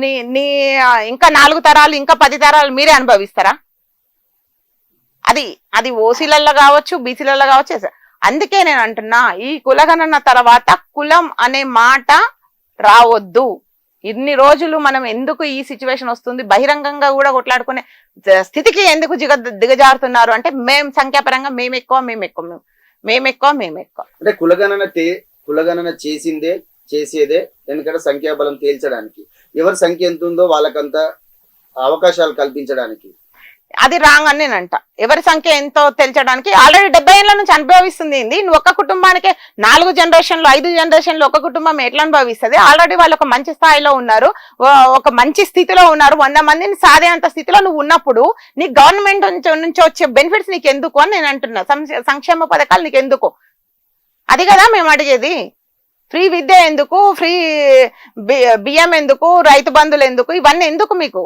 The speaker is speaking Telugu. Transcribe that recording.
నీ నీ ఇంకా 4 తరాలు ఇంకా 10 తరాలు మీరే అనుభవిస్తారా? అది అది ఓసీలలో కావచ్చు, బీసీలలో కావచ్చు. అందుకే నేను అంటున్నా, ఈ కులగణన తర్వాత కులం అనే మాట రావద్దు. ఇన్ని రోజులు మనం ఎందుకు ఈ సిచ్యువేషన్ వస్తుంది, బహిరంగంగా కూడా కొట్లాడుకునే స్థితికి ఎందుకు దిగజారుతున్నారు అంటే, మేము సంఖ్యాపరంగా మేము ఎక్కువ. అంటే కులగణన చేసేదే ఎందుకంటే సంఖ్యాబలం తేల్చడానికి, ఎవరి సంఖ్య ఎంత ఉందో వాళ్ళకంత అవకాశాలు కల్పించడానికి. అది రాంగ్ అని నేనంట. ఎవరి సంఖ్య ఎంతో తెల్చడానికి ఆల్రెడీ 70 ఏళ్ల నుంచి అనుభవిస్తుంది. నువ్వు ఒక కుటుంబానికి 4 జనరేషన్లు 5 జనరేషన్లు ఒక కుటుంబం ఎట్లా అనుభవిస్తుంది? ఆల్రెడీ వాళ్ళు ఒక మంచి స్థాయిలో ఉన్నారు, ఒక మంచి స్థితిలో ఉన్నారు. 100 మందిని సాధేంత స్థితిలో నువ్వు ఉన్నప్పుడు నీ గవర్నమెంట్ నుంచి వచ్చే బెనిఫిట్స్ నీకు ఎందుకు అని నేను అంటున్నా. సంక్షేమ పథకాలు నీకు ఎందుకు? అది కదా మేము అడిగేది. ఫ్రీ విద్య ఎందుకు, ఫ్రీ బియ్యం ఎందుకు, రైతు బంధులు ఎందుకు, ఇవన్నీ ఎందుకు మీకు?